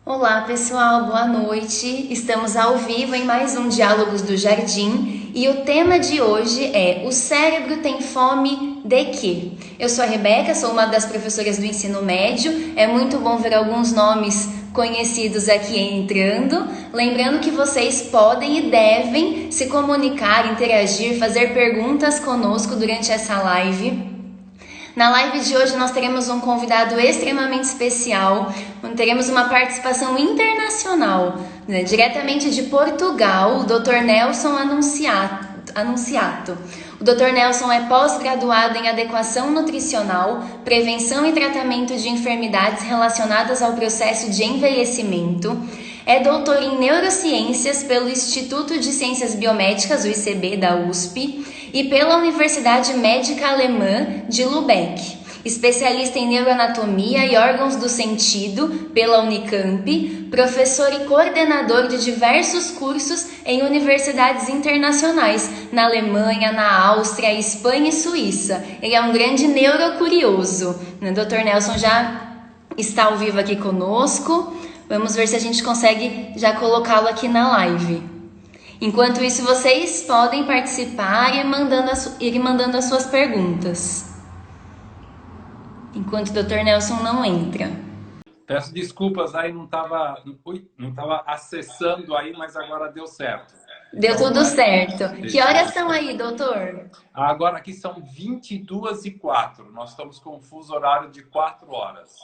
Olá, pessoal, boa noite. Estamos ao vivo em mais um Diálogos do Jardim e o tema de hoje é: o cérebro tem fome de quê? Eu sou a Rebeca, sou uma das professoras do ensino médio. É muito bom ver alguns nomes conhecidos aqui entrando. Lembrando que vocês podem e devem se comunicar, interagir, fazer perguntas conosco durante essa live. Na live de hoje nós teremos um convidado extremamente especial, teremos uma participação internacional, né, diretamente de Portugal, o Dr. Nelson Anunciato. O Dr. Nelson é pós-graduado em adequação nutricional, prevenção e tratamento de enfermidades relacionadas ao processo de envelhecimento. É doutor em neurociências pelo Instituto de Ciências Biomédicas, o ICB, da USP, e pela Universidade Médica Alemã de Lübeck. Especialista em neuroanatomia e órgãos do sentido pela Unicamp, professor e coordenador de diversos cursos em universidades internacionais, na Alemanha, na Áustria, Espanha e Suíça. Ele é um grande neurocurioso. O Dr. Nelson já está ao vivo aqui conosco. Vamos ver se a gente consegue já colocá-lo aqui na live. Enquanto isso, vocês podem participar e ir mandando as suas perguntas. Enquanto o Dr. Nelson não entra. Peço desculpas aí, não estava acessando aí, mas agora deu certo. Deu tudo certo. Que horas são aí, doutor? Agora aqui são 22h04. Nós estamos com um fuso horário de 4 horas.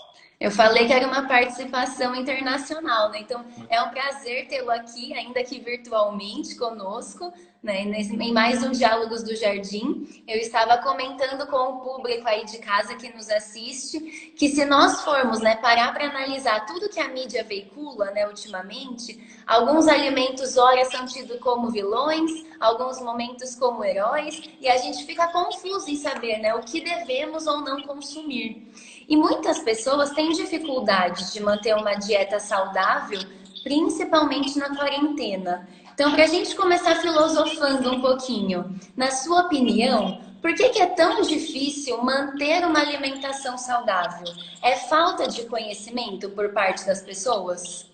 Eu falei que era uma participação internacional, né? Então é um prazer tê-lo aqui, ainda que virtualmente, conosco, né? Em mais um Diálogos do Jardim. Eu estava comentando com o público aí de casa que nos assiste, que se nós formos, né, parar para analisar tudo que a mídia veicula, né, ultimamente, alguns alimentos ora são tidos como vilões, alguns momentos como heróis, e a gente fica confuso em saber, né, o que devemos ou não consumir. E muitas pessoas têm dificuldade de manter uma dieta saudável, principalmente na quarentena. Então, para a gente começar filosofando um pouquinho, na sua opinião, por que é tão difícil manter uma alimentação saudável? É falta de conhecimento por parte das pessoas?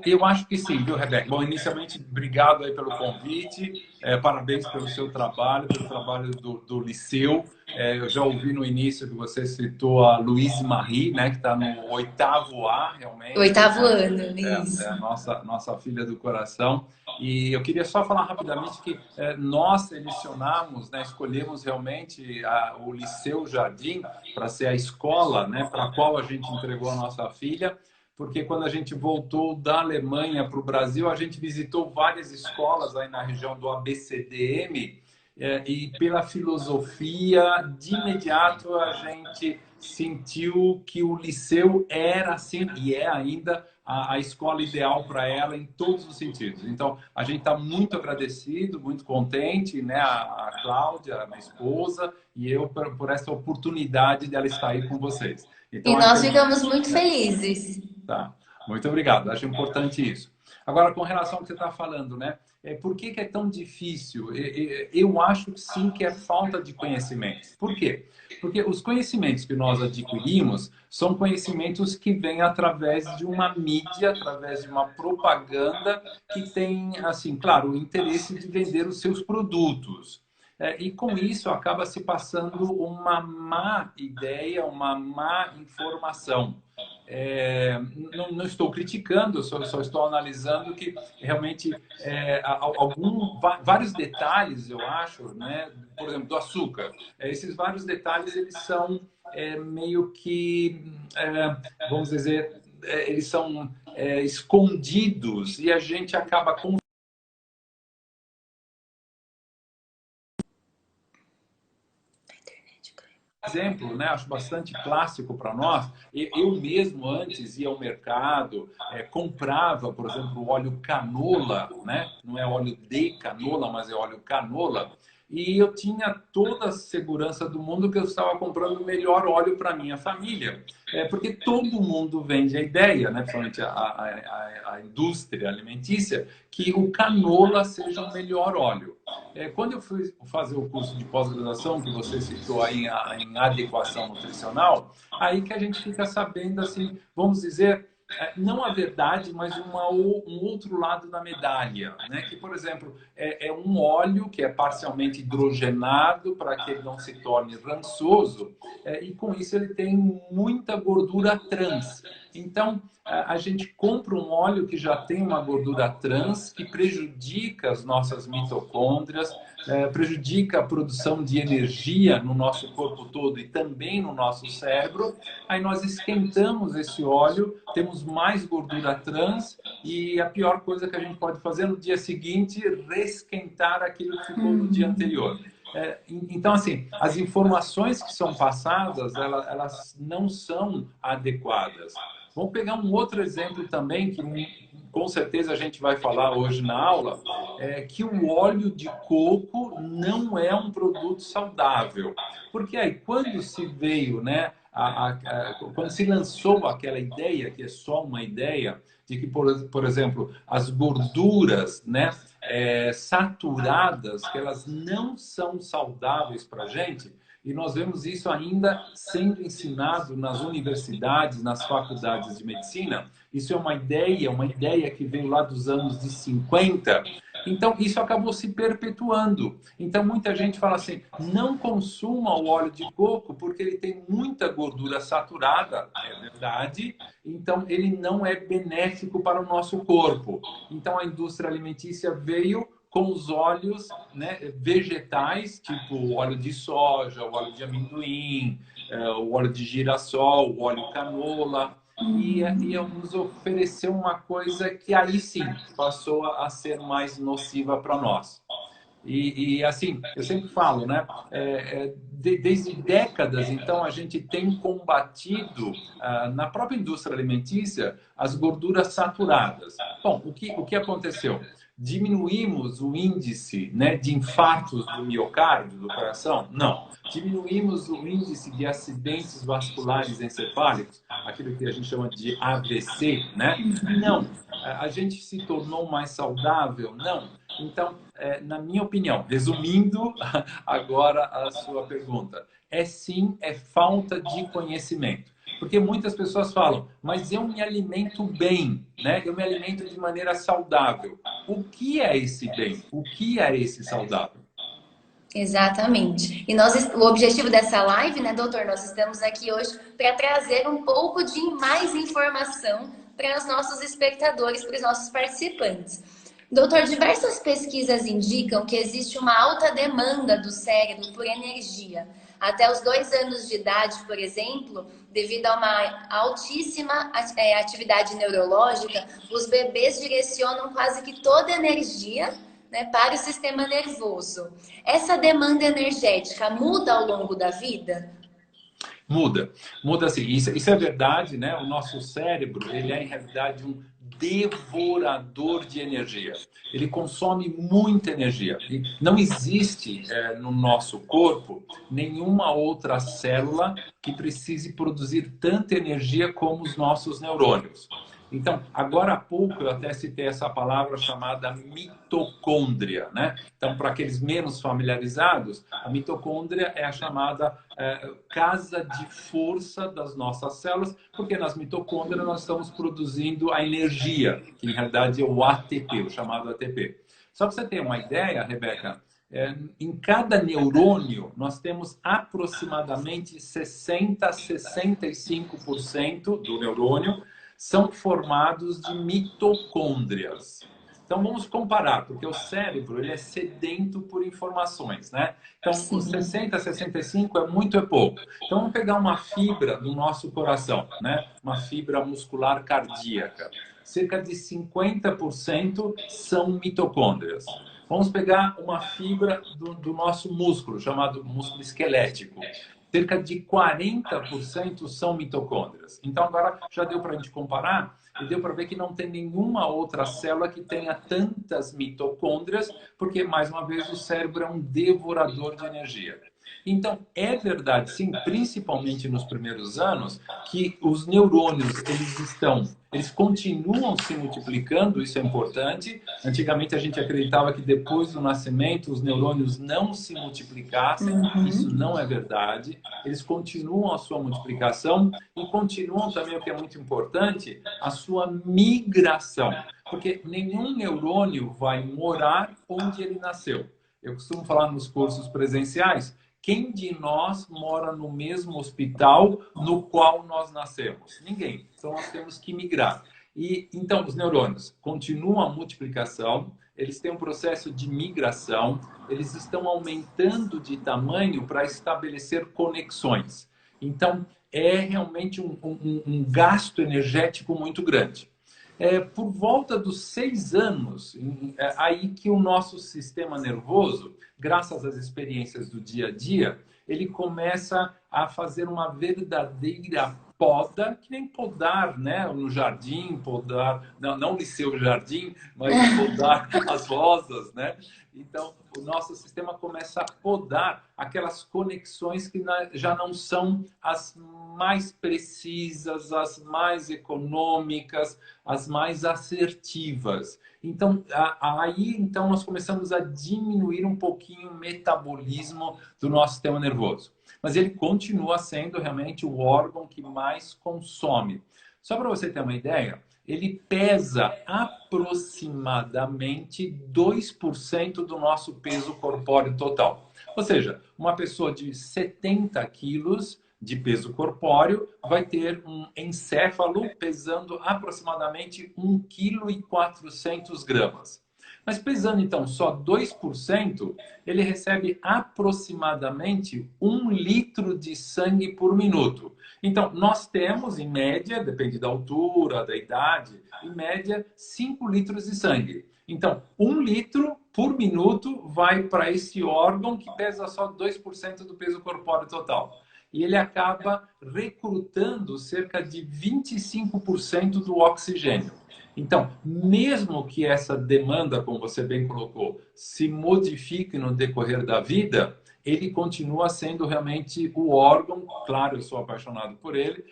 Eu acho que sim, viu, Rebeca? Bom, inicialmente, obrigado aí pelo convite, parabéns pelo seu trabalho, pelo trabalho do Liceu. Eu já ouvi no início que você citou a Louise Marie, né, que está no 8º A, realmente. Oitavo ano, isso. É a nossa filha do coração. E eu queria só falar rapidamente que nós selecionamos, né, escolhemos realmente o Liceu Jardim para ser a escola, né, para a qual a gente entregou a nossa filha, porque quando a gente voltou da Alemanha para o Brasil, a gente visitou várias escolas aí na região do ABCDM, e pela filosofia, de imediato a gente sentiu que o liceu era, assim, e é ainda, a escola ideal para ela em todos os sentidos. Então, a gente está muito agradecido, muito contente, né? A Cláudia, a minha esposa, e eu por essa oportunidade dela estar aí com vocês. E Então, nós ficamos muito felizes. tá. Muito obrigado. Acho importante isso. Agora, com relação ao que você está falando, né? Por que é tão difícil? Eu acho que sim, que é falta de conhecimento. Por quê? Porque os conhecimentos que nós adquirimos são conhecimentos que vêm através de uma mídia, através de uma propaganda que tem, assim, claro, o interesse de vender os seus produtos. E com isso acaba se passando uma má ideia, uma má informação. Não estou criticando, só estou analisando que realmente vários detalhes, eu acho, né? Por exemplo, do açúcar. Esses vários detalhes, eles são meio que, vamos dizer, eles são escondidos e a gente acaba exemplo, né, acho bastante clássico para nós. Eu mesmo antes ia ao mercado, comprava, por exemplo, o óleo canola, né? Não é óleo de canola, mas é óleo canola. E eu tinha toda a segurança do mundo que eu estava comprando o melhor óleo para minha família. Porque todo mundo vende a ideia, né, principalmente a indústria alimentícia, que o canola seja o melhor óleo. Quando eu fui fazer o curso de pós-graduação, que você citou aí em adequação nutricional, aí que a gente fica sabendo, assim, vamos dizer, não a verdade, mas um outro lado da medalha, né? Que, por exemplo, é um óleo que é parcialmente hidrogenado para que ele não se torne rançoso, e com isso ele tem muita gordura trans. Então, a gente compra um óleo que já tem uma gordura trans que prejudica as nossas mitocôndrias, prejudica a produção de energia no nosso corpo todo e também no nosso cérebro. Aí nós esquentamos esse óleo, temos mais gordura trans e a pior coisa que a gente pode fazer no dia seguinte é reesquentar aquilo que ficou no dia anterior. Então, assim, as informações que são passadas, elas não são adequadas. Vamos pegar um outro exemplo também, que com certeza a gente vai falar hoje na aula, que o óleo de coco não é um produto saudável. Porque aí, quando se veio, né, quando se lançou aquela ideia, que é só uma ideia, de que, por exemplo, as gorduras, né, saturadas, que elas não são saudáveis para a gente, e nós vemos isso ainda sendo ensinado nas universidades, nas faculdades de medicina. Isso é uma ideia que veio lá dos anos de 50. Então, isso acabou se perpetuando. Então, muita gente fala assim, não consuma o óleo de coco porque ele tem muita gordura saturada, é verdade. Então, ele não é benéfico para o nosso corpo. Então, a indústria alimentícia veio com os óleos, né, vegetais, tipo o óleo de soja, o óleo de amendoim, o óleo de girassol, o óleo canola, e nos ofereceu uma coisa que aí sim passou a ser mais nociva para nós. E assim, eu sempre falo, né? Desde décadas, então, a gente tem combatido na própria indústria alimentícia as gorduras saturadas. Bom, o que aconteceu? Diminuímos o índice, né, de infartos do miocárdio, do coração? Não. Diminuímos o índice de acidentes vasculares encefálicos, aquilo que a gente chama de AVC, né? Não. A gente se tornou mais saudável? Não. Então, na minha opinião, resumindo agora a sua pergunta, sim, é falta de conhecimento. Porque muitas pessoas falam, mas eu me alimento bem, né? Eu me alimento de maneira saudável. O que é esse bem? O que é esse saudável? Exatamente. E o objetivo dessa live, né, doutor, nós estamos aqui hoje para trazer um pouco de mais informação para os nossos espectadores, para os nossos participantes. Doutor, diversas pesquisas indicam que existe uma alta demanda do cérebro por energia. Até os 2 anos de idade, por exemplo, devido a uma altíssima atividade neurológica, os bebês direcionam quase que toda a energia, né, para o sistema nervoso. Essa demanda energética muda ao longo da vida? Muda. Muda assim. Isso é verdade, né? O nosso cérebro, ele é, em realidade, um devorador de energia. Ele consome muita energia. E não existe no nosso corpo nenhuma outra célula que precise produzir tanta energia como os nossos neurônios. Então, agora há pouco eu até citei essa palavra chamada mitocôndria, né? Então, para aqueles menos familiarizados, a mitocôndria é a chamada casa de força das nossas células, porque nas mitocôndrias nós estamos produzindo a energia, que em realidade é o ATP, o chamado ATP. Só para você ter uma ideia, Rebeca, em cada neurônio nós temos aproximadamente 60 a 65% do neurônio são formados de mitocôndrias. Então vamos comparar, porque o cérebro ele é sedento por informações, né? Então os 60 a 65 é muito, é pouco. Então vamos pegar uma fibra do nosso coração, né? Uma fibra muscular cardíaca. Cerca de 50% são mitocôndrias. Vamos pegar uma fibra do nosso músculo, chamado músculo esquelético. Cerca de 40% são mitocôndrias. Então, agora já deu para a gente comparar e deu para ver que não tem nenhuma outra célula que tenha tantas mitocôndrias, porque, mais uma vez, o cérebro é um devorador de energia. Então, é verdade, sim, principalmente nos primeiros anos, que os neurônios eles estão eles continuam se multiplicando, isso é importante. Antigamente a gente acreditava que depois do nascimento os neurônios não se multiplicassem, isso não é verdade. Eles continuam a sua multiplicação e continuam também, o que é muito importante, a sua migração. Porque nenhum neurônio vai morar onde ele nasceu. Eu costumo falar nos cursos presenciais, quem de nós mora no mesmo hospital no qual nós nascemos? Ninguém. Então, nós temos que migrar. E, então, os neurônios continuam a multiplicação, eles têm um processo de migração, eles estão aumentando de tamanho para estabelecer conexões. Então, é realmente um gasto energético muito grande. Por volta dos 6 anos, aí que o nosso sistema nervoso, graças às experiências do dia a dia, ele começa a fazer uma verdadeira poda, que nem podar, né? No jardim, podar, não o Liceu Jardim, mas podar as rosas, né? Então, o nosso sistema começa a podar aquelas conexões que já não são as mais precisas, as mais econômicas, as mais assertivas. Então, então nós começamos a diminuir um pouquinho o metabolismo do nosso sistema nervoso. Mas ele continua sendo realmente o órgão que mais consome. Só para você ter uma ideia, ele pesa aproximadamente 2% do nosso peso corpóreo total. Ou seja, uma pessoa de 70 quilos de peso corpóreo vai ter um encéfalo pesando aproximadamente 1,4 kg. Mas pesando então só 2%, ele recebe aproximadamente 1 litro de sangue por minuto. Então, nós temos, em média, depende da altura, da idade, em média, 5 litros de sangue. Então, 1 litro por minuto vai para esse órgão que pesa só 2% do peso corpóreo total. E ele acaba recrutando cerca de 25% do oxigênio. Então, mesmo que essa demanda, como você bem colocou, se modifique no decorrer da vida, ele continua sendo realmente o órgão, claro, eu sou apaixonado por ele,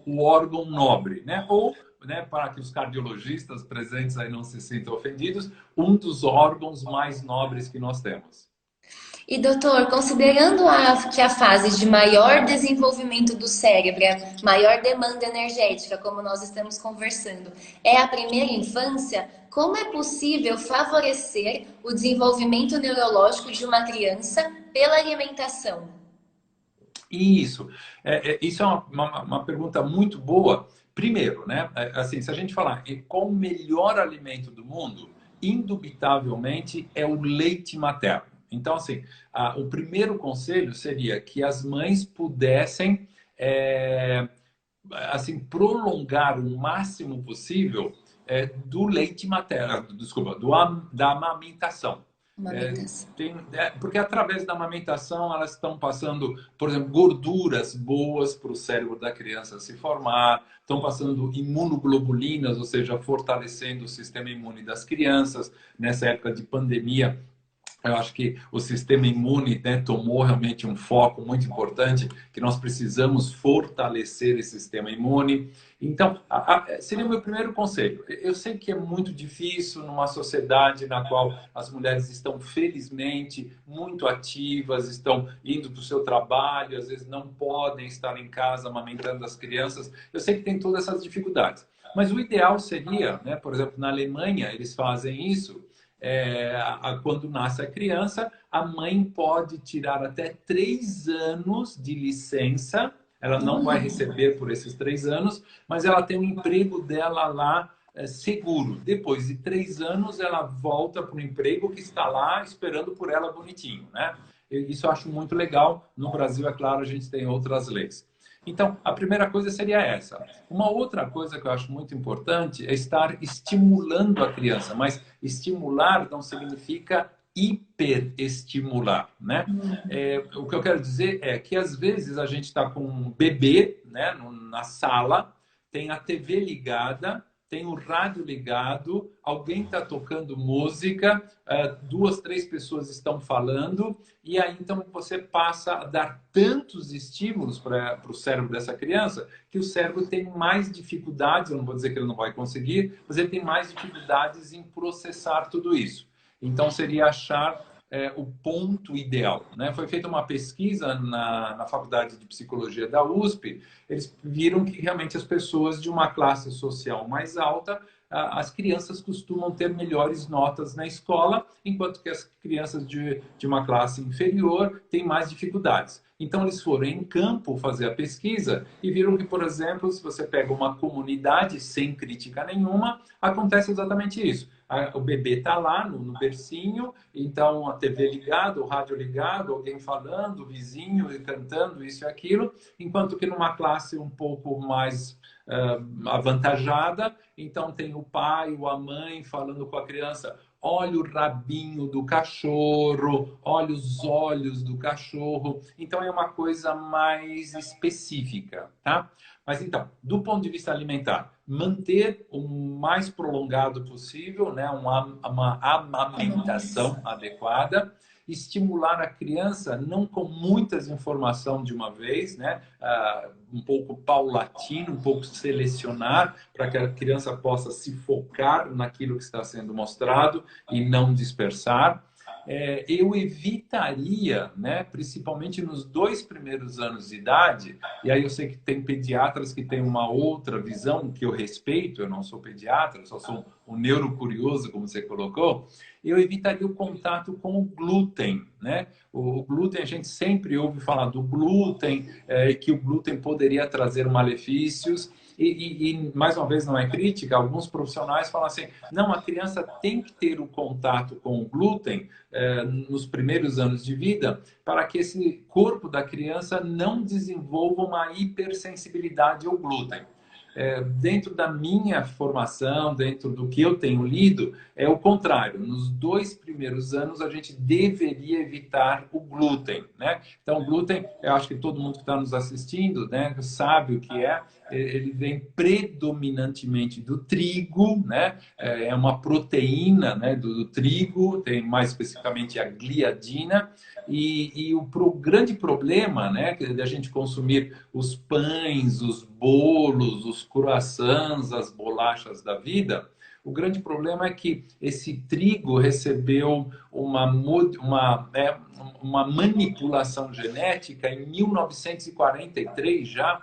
o órgão nobre, né? Ou, né, para que os cardiologistas presentes aí não se sintam ofendidos, um dos órgãos mais nobres que nós temos. E, doutor, considerando que a fase de maior desenvolvimento do cérebro, maior demanda energética, como nós estamos conversando, é a primeira infância, como é possível favorecer o desenvolvimento neurológico de uma criança pela alimentação? Isso. Isso é uma pergunta muito boa. Primeiro, né? Assim, se a gente falar qual o melhor alimento do mundo, indubitavelmente é o leite materno. Então, assim, o primeiro conselho seria que as mães pudessem, assim, prolongar o máximo possível do leite materno, desculpa, da amamentação. Porque através da amamentação elas estão passando, por exemplo, gorduras boas para o cérebro da criança se formar, estão passando imunoglobulinas, ou seja, fortalecendo o sistema imune das crianças. Nessa época de pandemia, eu acho que o sistema imune, né, tomou realmente um foco muito importante, que nós precisamos fortalecer esse sistema imune. Então, seria o meu primeiro conselho. Eu sei que é muito difícil numa sociedade na qual as mulheres estão, felizmente, muito ativas, estão indo para o seu trabalho, às vezes não podem estar em casa amamentando as crianças. Eu sei que tem todas essas dificuldades. Mas o ideal seria, né, por exemplo, na Alemanha, eles fazem isso. Quando nasce a criança, a mãe pode tirar até 3 anos de licença. Ela não vai receber por esses 3 anos, mas ela tem um emprego dela lá seguro. Depois de 3 anos, ela volta para o emprego que está lá esperando por ela bonitinho, né? Isso eu acho muito legal. No Brasil, é claro, a gente tem outras leis. Então, a primeira coisa seria essa. Uma outra coisa que eu acho muito importante é estar estimulando a criança, mas estimular não significa hiperestimular, né? O que eu quero dizer é que às vezes a gente está com um bebê, né, na sala, tem a TV ligada, tem o rádio ligado, alguém está tocando música, 2, 3 pessoas estão falando, e aí então você passa a dar tantos estímulos para o cérebro dessa criança que o cérebro tem mais dificuldades, eu não vou dizer que ele não vai conseguir, mas ele tem mais dificuldades em processar tudo isso. Então seria achar o ponto ideal, né? Foi feita uma pesquisa na Faculdade de Psicologia da USP, eles viram que realmente as pessoas de uma classe social mais alta, as crianças costumam ter melhores notas na escola, enquanto que as crianças de uma classe inferior têm mais dificuldades. Então, eles foram em campo fazer a pesquisa e viram que, por exemplo, se você pega uma comunidade sem crítica nenhuma, acontece exatamente isso. O bebê está lá no bercinho, então a TV ligada, o rádio ligado, alguém falando, o vizinho cantando isso e aquilo, enquanto que numa classe um pouco mais avantajada, então tem o pai ou a mãe falando com a criança: olha o rabinho do cachorro, olha os olhos do cachorro. Então é uma coisa mais específica, tá? Mas então, do ponto de vista alimentar, manter o mais prolongado possível, né, uma amamentação adequada, estimular a criança não com muitas informações de uma vez, né, um pouco paulatino, um pouco selecionar para que a criança possa se focar naquilo que está sendo mostrado e não dispersar. Eu evitaria, né, principalmente nos 2 primeiros anos de idade, e aí eu sei que tem pediatras que têm uma outra visão, que eu respeito, eu não sou pediatra, só sou um neurocurioso, como você colocou, eu evitaria o contato com o glúten, né? O glúten, a gente sempre ouve falar do glúten, que o glúten poderia trazer malefícios, e, mais uma vez, não é crítica, alguns profissionais falam assim: não, a criança tem que ter o contato com o glúten nos primeiros anos de vida para que esse corpo da criança não desenvolva uma hipersensibilidade ao glúten. Dentro da minha formação, dentro do que eu tenho lido, é o contrário. Nos 2 primeiros anos, a gente deveria evitar o glúten, né? Então, o glúten, eu acho que todo mundo que está nos assistindo, né, sabe o que é. Ele vem predominantemente do trigo, né? É uma proteína, né, do trigo, tem mais especificamente a gliadina. E o grande problema, né, da gente consumir os pães, os bolos, os croissants, as bolachas da vida, o grande problema é que esse trigo recebeu uma manipulação genética em 1943 já,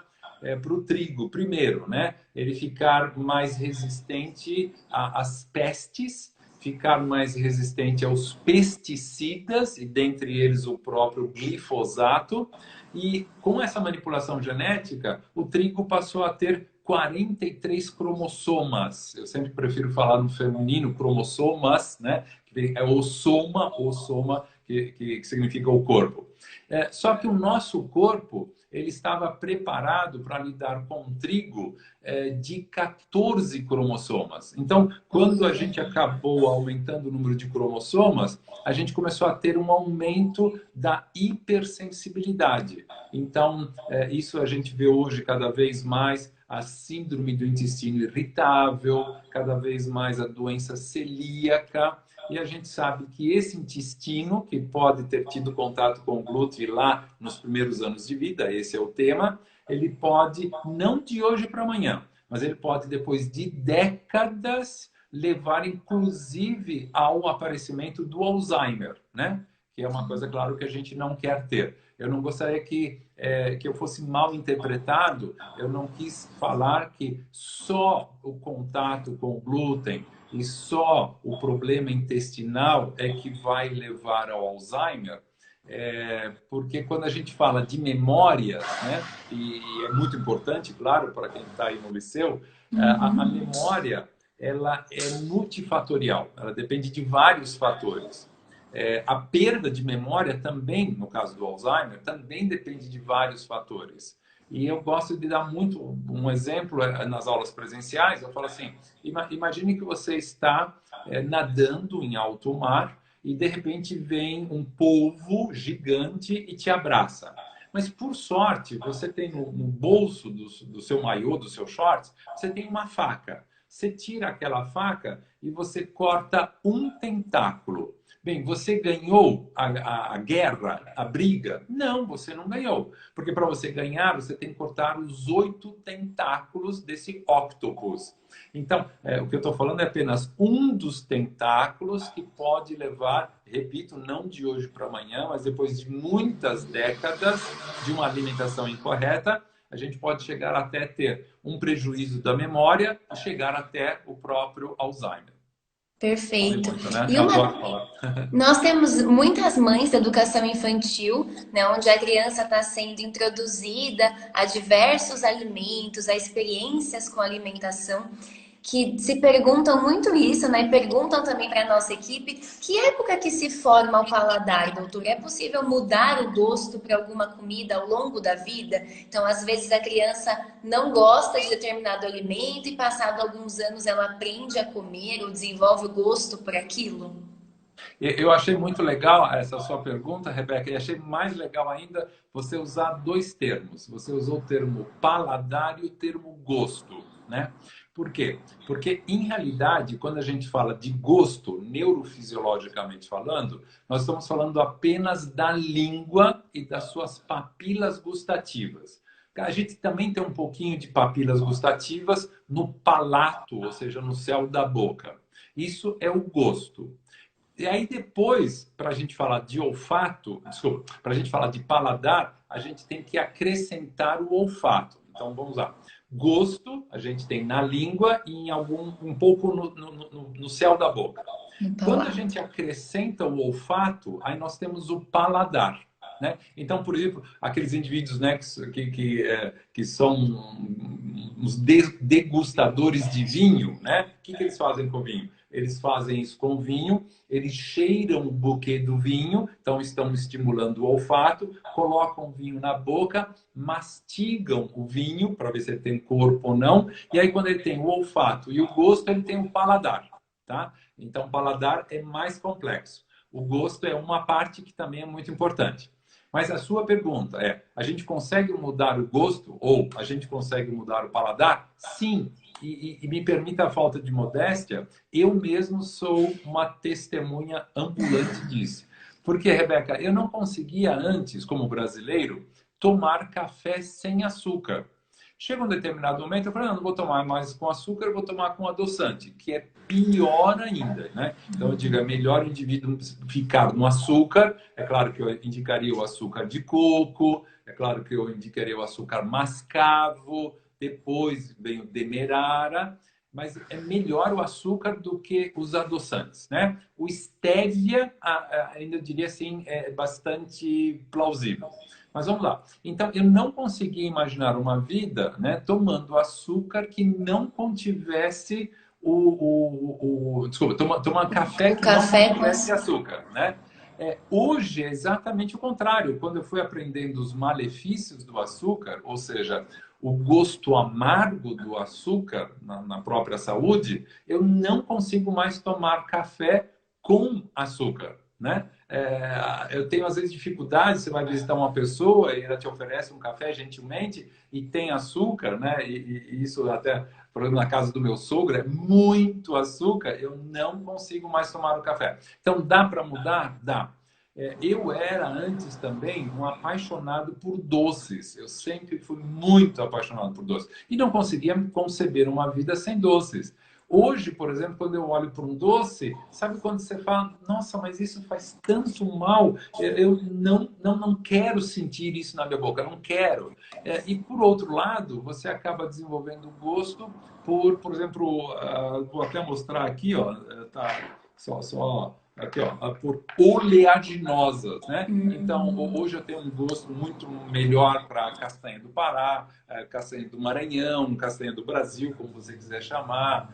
para o trigo, primeiro, né? Ele ficar mais resistente às pestes, ficar mais resistente aos pesticidas, e dentre eles o próprio glifosato. E com essa manipulação genética, o trigo passou a ter 43 cromossomas. Eu sempre prefiro falar no feminino, cromossomas, né? Que é o soma, que significa o corpo. Só que o nosso corpo, ele estava preparado para lidar com um trigo de 14 cromossomas. Então, quando a gente acabou aumentando o número de cromossomas, a gente começou a ter um aumento da hipersensibilidade. Então, isso a gente vê hoje cada vez mais a síndrome do intestino irritável, cada vez mais a doença celíaca. E a gente sabe que esse intestino, que pode ter tido contato com o glúten lá nos primeiros anos de vida, esse é o tema, ele pode, não de hoje para amanhã, mas ele pode, depois de décadas, levar inclusive ao aparecimento do Alzheimer, né? Que é uma coisa, claro, que a gente não quer ter. Eu não gostaria que eu fosse mal interpretado, eu não quis falar que só o contato com o glúten e só o problema intestinal é que vai levar ao Alzheimer, porque quando a gente fala de memórias, né, e é muito importante, claro, para quem está aí no liceu, a memória ela é multifatorial, ela depende de vários fatores. A perda de memória também, no caso do Alzheimer, também depende de vários fatores. E eu gosto de dar muito um exemplo nas aulas presenciais. Eu falo assim: imagine que você está nadando em alto mar e de repente vem um polvo gigante e te abraça. Mas por sorte, você tem no bolso do seu maiô, do seu shorts, você tem uma faca. Você tira aquela faca e você corta um tentáculo. Bem, você ganhou a guerra, a briga? Não, você não ganhou. Porque para você ganhar, você tem que cortar os 8 tentáculos desse octopus. Então, o que eu estou falando é apenas um dos tentáculos que pode levar, repito, não de hoje para amanhã, mas depois de muitas décadas de uma alimentação incorreta, a gente pode chegar até ter um prejuízo da memória e chegar até o próprio Alzheimer. Falei Perfeito. muito, né? E Eu uma, adoro falar. nós temos muitas mães da educação infantil, né, onde a criança está sendo introduzida a diversos alimentos, a experiências com alimentação, que se perguntam muito isso, né? Perguntam também para a nossa equipe, que época que se forma o paladar, doutor? É possível mudar o gosto para alguma comida ao longo da vida? Então, às vezes a criança não gosta de determinado alimento e passado alguns anos ela aprende a comer ou desenvolve o gosto por aquilo? Eu achei muito legal essa sua pergunta, Rebeca, e achei mais legal ainda você usar dois termos. Você usou o termo paladar e o termo gosto, né? Por quê? Porque, em realidade, quando a gente fala de gosto, neurofisiologicamente falando, nós estamos falando apenas da língua e das suas papilas gustativas. A gente também tem um pouquinho de papilas gustativas no palato, ou seja, no céu da boca. Isso é o gosto. E aí depois, para a gente falar de olfato, desculpa, para a gente falar de paladar, a gente tem que acrescentar o olfato. Então vamos lá. Gosto a gente tem na língua e um pouco no céu da boca. Quando a gente acrescenta o olfato, aí nós temos o paladar. Né? Então, por exemplo, aqueles indivíduos, né, que são os degustadores de vinho, né? O que eles fazem com o vinho? Eles fazem isso com o vinho, eles cheiram o buquê do vinho, então estão estimulando o olfato, colocam o vinho na boca, mastigam o vinho para ver se ele tem corpo ou não, e aí quando ele tem o olfato e o gosto, ele tem o paladar. Tá? Então, o paladar é mais complexo. O gosto é uma parte que também é muito importante. Mas a sua pergunta é: a gente consegue mudar o gosto ou a gente consegue mudar o paladar? Sim. E me permita a falta de modéstia, eu mesmo sou uma testemunha ambulante disso. Porque, Rebeca, eu não conseguia antes, como brasileiro, tomar café sem açúcar. Chega um determinado momento, eu falei, não vou tomar mais com açúcar, eu vou tomar com adoçante, que é pior ainda, né? Então, eu digo, é melhor o indivíduo ficar no açúcar. É claro que eu indicaria o açúcar de coco, é claro que eu indicaria o açúcar mascavo, depois vem o demerara, mas é melhor o açúcar do que os adoçantes, né? O stevia, ainda eu diria assim, é bastante plausível. Mas vamos lá. Então, eu não conseguia imaginar uma vida, né, tomando açúcar que não contivesse desculpa, tomar café O que não café com contivesse açúcar. açúcar, né? Hoje é exatamente o contrário. Quando eu fui aprendendo os malefícios do açúcar, ou seja, o gosto amargo do açúcar na própria saúde, eu não consigo mais tomar café com açúcar, né? Eu tenho às vezes dificuldade, você vai visitar uma pessoa e ela te oferece um café gentilmente e tem açúcar, né? E isso até, por exemplo, na casa do meu sogro é muito açúcar, eu não consigo mais tomar o café. Então dá para mudar? Dá. Eu era antes também um apaixonado por doces. Eu sempre fui muito apaixonado por doces. E não conseguia conceber uma vida sem doces. Hoje, por exemplo, quando eu olho para um doce, sabe quando você fala, nossa, mas isso faz tanto mal, eu não quero sentir isso na minha boca, não quero. E por outro lado, você acaba desenvolvendo gosto por exemplo, vou até mostrar aqui, ó, tá, só aqui, ó, por oleaginosas, né? Então, hoje eu tenho um gosto muito melhor para castanha do Pará, castanha do Maranhão, castanha do Brasil, como você quiser chamar,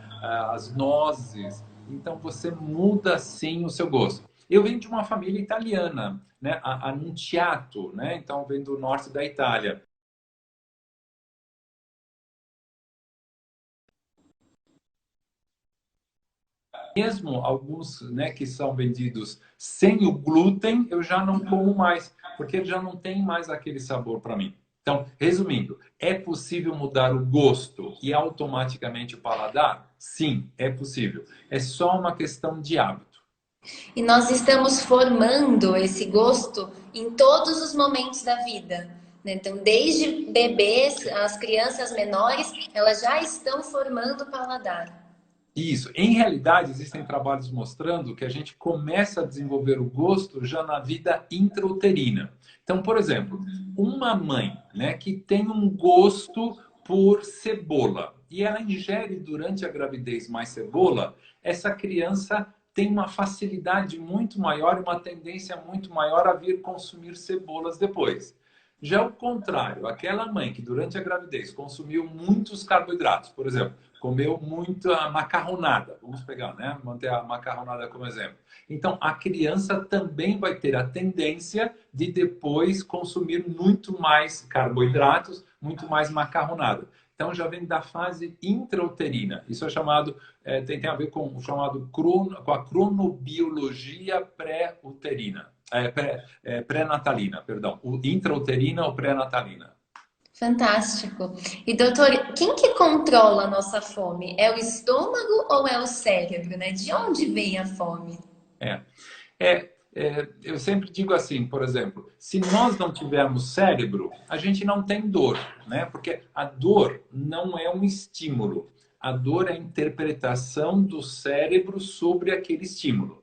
as nozes. Então, você muda, sim, o seu gosto. Eu venho de uma família italiana, né? A Nunziato, né? Então, vem do norte da Itália. Mesmo alguns, né, que são vendidos sem o glúten, eu já não como mais, porque ele já não tem mais aquele sabor para mim. Então, resumindo, é possível mudar o gosto e automaticamente o paladar? Sim, é possível. É só uma questão de hábito. E nós estamos formando esse gosto em todos os momentos da vida, né? Então, desde bebês, as crianças menores, elas já estão formando o paladar. Isso. Em realidade, existem trabalhos mostrando que a gente começa a desenvolver o gosto já na vida intrauterina. Então, por exemplo, uma mãe, né, que tem um gosto por cebola e ela ingere durante a gravidez mais cebola, essa criança tem uma facilidade muito maior e uma tendência muito maior a vir consumir cebolas depois. Já o contrário, aquela mãe que durante a gravidez consumiu muitos carboidratos, por exemplo, comeu muita macarronada, vamos pegar, né? Manter a macarronada como exemplo. Então, a criança também vai ter a tendência de depois consumir muito mais carboidratos, muito mais macarronada. Então, já vem da fase intrauterina. Isso é chamado, tem a ver com o chamado com a cronobiologia pré-uterina. Pré-natalina, perdão. O intrauterina ou pré-natalina. Fantástico. E doutor, quem que controla a nossa fome? É o estômago ou é o cérebro, né? De onde vem a fome? É. Eu sempre digo assim, por exemplo, se nós não tivermos cérebro, a gente não tem dor, né? Porque a dor não é um estímulo. A dor é a interpretação do cérebro sobre aquele estímulo.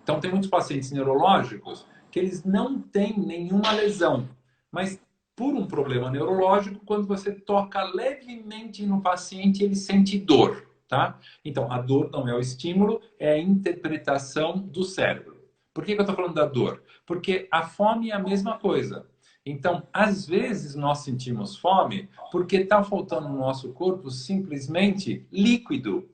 Então, tem muitos pacientes neurológicos que eles não têm nenhuma lesão, mas por um problema neurológico, quando você toca levemente no paciente, ele sente dor, tá? Então, a dor não é o estímulo, é a interpretação do cérebro. Por que eu estou falando da dor? Porque a fome é a mesma coisa. Então, às vezes nós sentimos fome porque está faltando no nosso corpo simplesmente líquido.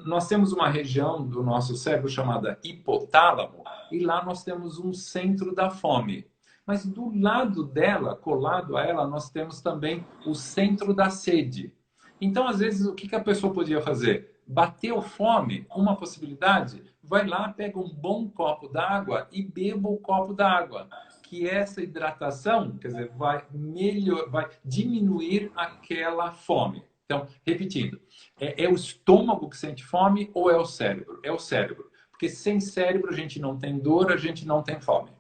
Nós temos uma região do nosso cérebro chamada hipotálamo e lá nós temos um centro da fome. Mas do lado dela, colado a ela, nós temos também o centro da sede. Então, às vezes, o que a pessoa podia fazer? Bateu fome, uma possibilidade, vai lá, pega um bom copo d'água e beba o copo d'água. Que essa hidratação, quer dizer, vai diminuir aquela fome. Então, repetindo, é o estômago que sente fome ou é o cérebro? É o cérebro. Porque sem cérebro a gente não tem dor, a gente não tem fome.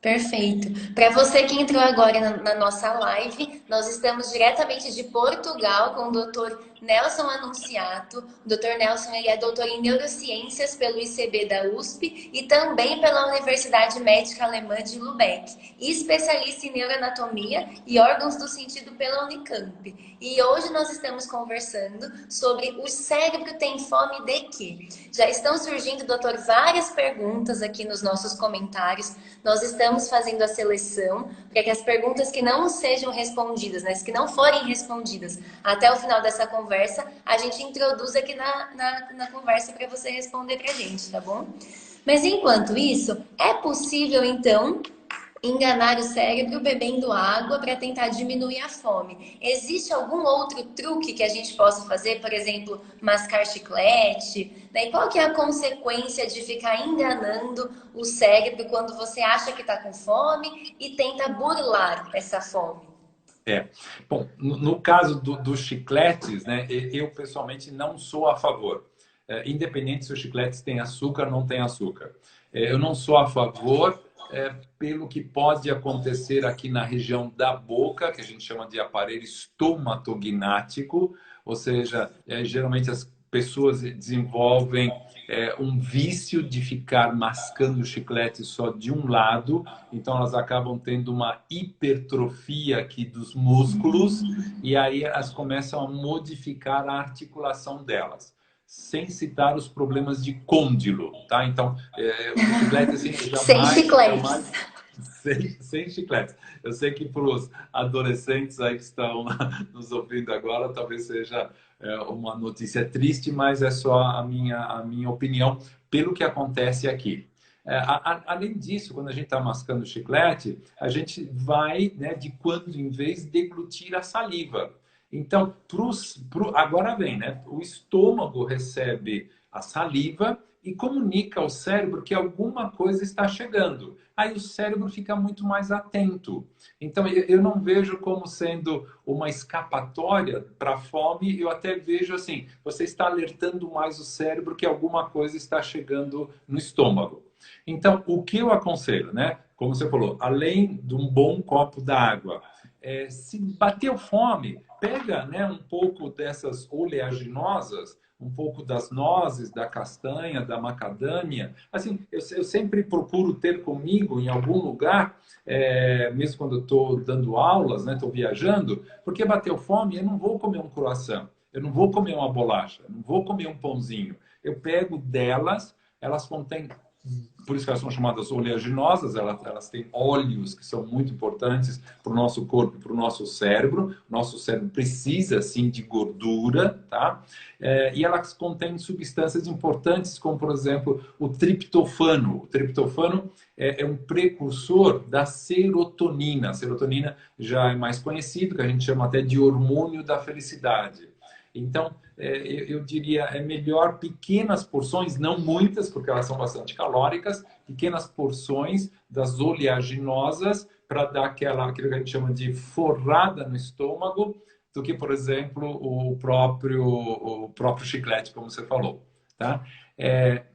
Perfeito. Para você que entrou agora na nossa live, nós estamos diretamente de Portugal com o Dr. Nelson Anunciato. O Dr. Nelson ele é doutor em neurociências pelo ICB da USP e também pela Universidade Médica Alemã de Lübeck, e especialista em neuroanatomia e órgãos do sentido pela Unicamp. E hoje nós estamos conversando sobre o cérebro tem fome de quê? Já estão surgindo, doutor, várias perguntas aqui nos nossos comentários. Nós estamos fazendo a seleção para que as perguntas que não sejam respondidas, né, que não forem respondidas até o final dessa conversa, a gente introduz aqui na conversa para você responder para a gente, tá bom? Mas enquanto isso, é possível então enganar o cérebro bebendo água para tentar diminuir a fome? Existe algum outro truque que a gente possa fazer? Por exemplo, mascar chiclete? Né? E qual que é a consequência de ficar enganando o cérebro quando você acha que está com fome e tenta burlar essa fome? Bom, no caso dos chicletes, né, eu pessoalmente não sou a favor. Independente se os chicletes têm açúcar ou não têm açúcar. Eu não sou a favor pelo que pode acontecer aqui na região da boca, que a gente chama de aparelho estomatognático, ou seja, geralmente as pessoas desenvolvem um vício de ficar mascando chiclete só de um lado, então elas acabam tendo uma hipertrofia aqui dos músculos e aí elas começam a modificar a articulação delas. Sem citar os problemas de côndilo, tá? Então, o chiclete, assim, Sem chicletes. Sem chicletes. Eu sei que para os adolescentes aí que estão nos ouvindo agora, talvez seja uma notícia triste, mas é só a minha opinião pelo que acontece aqui. Além disso, quando a gente está mascando chiclete, a gente vai, né, de quando em vez, deglutir a saliva. Então, agora vem, né? O estômago recebe a saliva e comunica ao cérebro que alguma coisa está chegando. Aí o cérebro fica muito mais atento. Então, eu não vejo como sendo uma escapatória para a fome, eu até vejo assim, você está alertando mais o cérebro que alguma coisa está chegando no estômago. Então, o que eu aconselho, né? Como você falou, além de um bom copo d'água, se bateu fome, pega, né, um pouco dessas oleaginosas, um pouco das nozes, da castanha, da macadâmia. Assim, eu sempre procuro ter comigo em algum lugar, mesmo quando eu estou dando aulas, né, estou viajando, porque bateu fome, eu não vou comer um croissant, eu não vou comer uma bolacha, eu não vou comer um pãozinho. Eu pego delas, elas contêm, por isso que elas são chamadas oleaginosas, elas têm óleos que são muito importantes para o nosso corpo, para o nosso cérebro. Nosso cérebro precisa, sim, de gordura, tá? E elas contêm substâncias importantes, como, por exemplo, o triptofano. O triptofano é um precursor da serotonina. A serotonina já é mais conhecido, que a gente chama até de hormônio da felicidade. Então, eu diria, é melhor pequenas porções, não muitas, porque elas são bastante calóricas, pequenas porções das oleaginosas para dar aquilo que a gente chama de forrada no estômago, do que, por exemplo, o próprio chiclete, como você falou. Tá?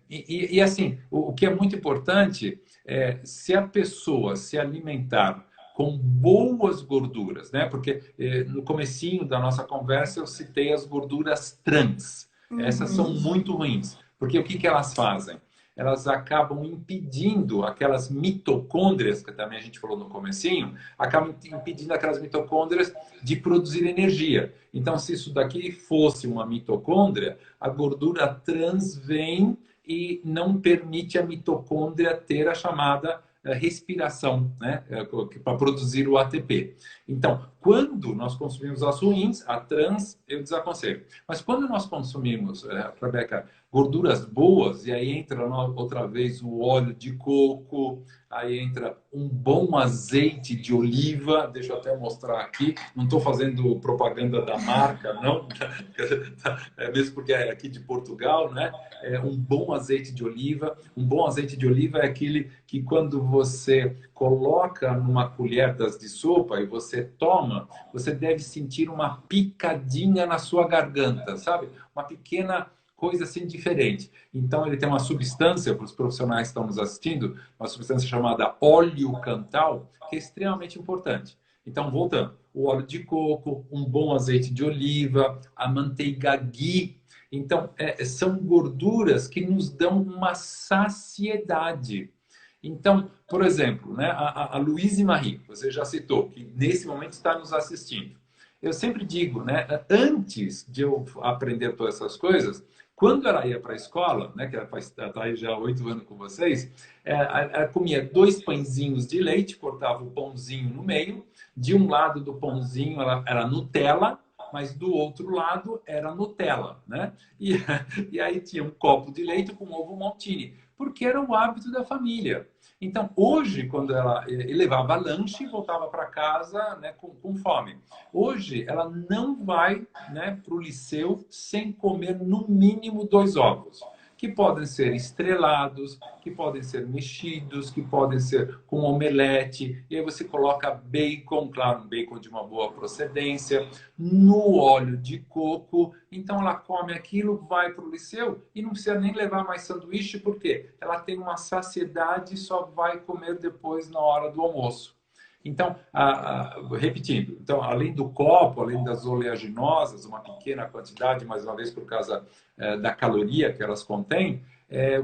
E assim, o que é muito importante é se a pessoa se alimentar com boas gorduras, né? Porque no comecinho da nossa conversa eu citei as gorduras trans. Essas são muito ruins, porque o que elas fazem? Elas acabam impedindo aquelas mitocôndrias, que também a gente falou no comecinho, acabam impedindo aquelas mitocôndrias de produzir energia. Então, se isso daqui fosse uma mitocôndria, a gordura trans vem e não permite a mitocôndria ter a chamada respiração, né, para produzir o ATP. Então, quando nós consumimos as ruins, a trans, eu desaconselho. Mas quando nós consumimos, Rebeca, gorduras boas, e aí entra outra vez o óleo de coco, aí entra um bom azeite de oliva, deixa eu até mostrar aqui, não estou fazendo propaganda da marca, não, mesmo porque é aqui de Portugal, né? Um bom azeite de oliva. Um bom azeite de oliva é aquele que quando você coloca numa colher das de sopa e você toma, você deve sentir uma picadinha na sua garganta, sabe? Uma pequena coisa assim diferente. Então ele tem uma substância, para os profissionais que estão nos assistindo, uma substância chamada óleo cantal, que é extremamente importante. Então, voltando, o óleo de coco, um bom azeite de oliva, a manteiga ghee. Então, são gorduras que nos dão uma saciedade. Então, por exemplo, né, a Louise Marie, você já citou, que nesse momento está nos assistindo. Eu sempre digo, né, antes de eu aprender todas essas coisas, quando ela ia para a escola, né, que ela está aí já há 8 anos com vocês, ela comia 2 pãezinhos de leite, cortava o pãozinho no meio, de um lado do pãozinho era Nutella, mas do outro lado era Nutella, né? E aí tinha um copo de leite com ovo maltine, porque era o hábito da família. Então, hoje, quando ela levava lanche e voltava para casa, né, com fome. Hoje, ela não vai, né, para o liceu sem comer no mínimo 2 ovos, que podem ser estrelados, que podem ser mexidos, que podem ser com omelete. E aí você coloca bacon, claro, um bacon de uma boa procedência, no óleo de coco. Então ela come aquilo, vai para o liceu e não precisa nem levar mais sanduíche, porque ela tem uma saciedade e só vai comer depois na hora do almoço. Então, repetindo, então, além do copo, além das oleaginosas, uma pequena quantidade, mais uma vez por causa da caloria que elas contêm,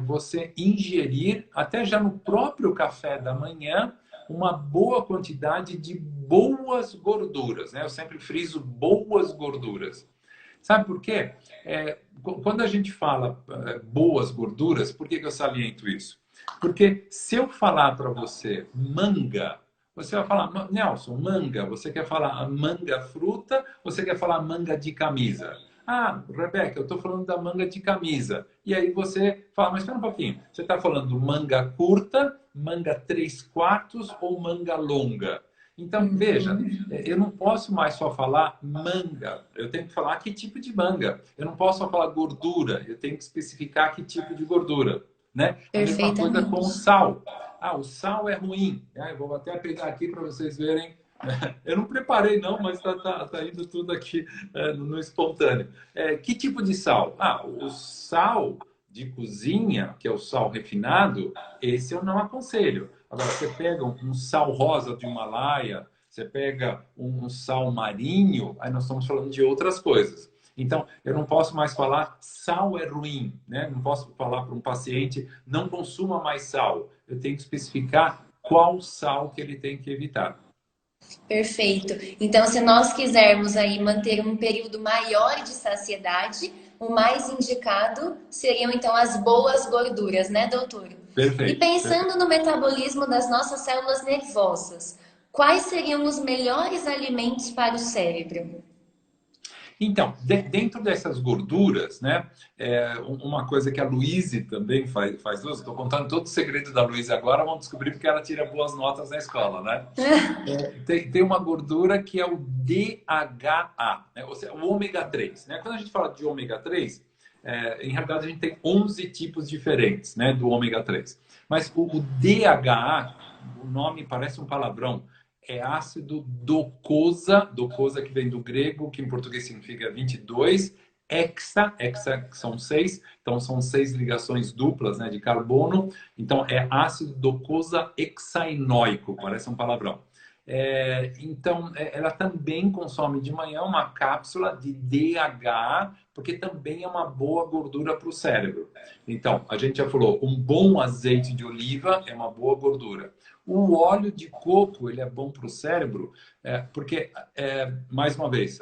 você ingerir, até já no próprio café da manhã, uma boa quantidade de boas gorduras, né? Eu sempre friso boas gorduras. Sabe por quê? Quando a gente fala boas gorduras, por que eu saliento isso? Porque se eu falar para você manga, você vai falar, Nelson, manga, você quer falar manga fruta ou você quer falar manga de camisa? Ah, Rebeca, eu estou falando da manga de camisa. E aí você fala, mas espera um pouquinho, você está falando manga curta, manga 3/4 ou manga longa? Então, veja, eu não posso mais só falar manga. Eu tenho que falar que tipo de manga. Eu não posso só falar gordura. Eu tenho que especificar que tipo de gordura, né? A mesma coisa com o Perfeitamente. sal. Ah, o sal é ruim. Ah, eu vou até pegar aqui para vocês verem. Eu não preparei, não, mas tá indo tudo aqui no espontâneo. Que tipo de sal? Ah, o sal de cozinha, que é o sal refinado, esse eu não aconselho. Agora, você pega um sal rosa de Himalaia, você pega um sal marinho, aí nós estamos falando de outras coisas. Então, eu não posso mais falar sal é ruim, né? Não posso falar para um paciente não consuma mais sal. Eu tenho que especificar qual sal que ele tem que evitar. Perfeito. Então, se nós quisermos aí manter um período maior de saciedade, o mais indicado seriam então as boas gorduras, né, doutor? E Perfeito, pensando perfeito. no metabolismo das nossas células nervosas, quais seriam os melhores alimentos para o cérebro? Então, dentro dessas gorduras, né, uma coisa que a Luíse também faz uso, estou contando todo o segredo da Luíse agora, vamos descobrir porque ela tira boas notas na escola, né? Tem uma gordura que é o DHA, né? Ou seja, o ômega 3, né? Quando a gente fala de ômega 3, em realidade a gente tem 11 tipos diferentes, né, do ômega 3. Mas o DHA, o nome parece um palavrão, é ácido docosa, docosa que vem do grego, que em português significa 22, hexa que são 6, então são 6 ligações duplas, né, de carbono, então é ácido docosa hexaenóico, parece um palavrão. Então, ela também consome de manhã uma cápsula de DHA, porque também é uma boa gordura para o cérebro. Então, a gente já falou, um bom azeite de oliva é uma boa gordura. O óleo de coco, ele é bom para o cérebro, porque, mais uma vez,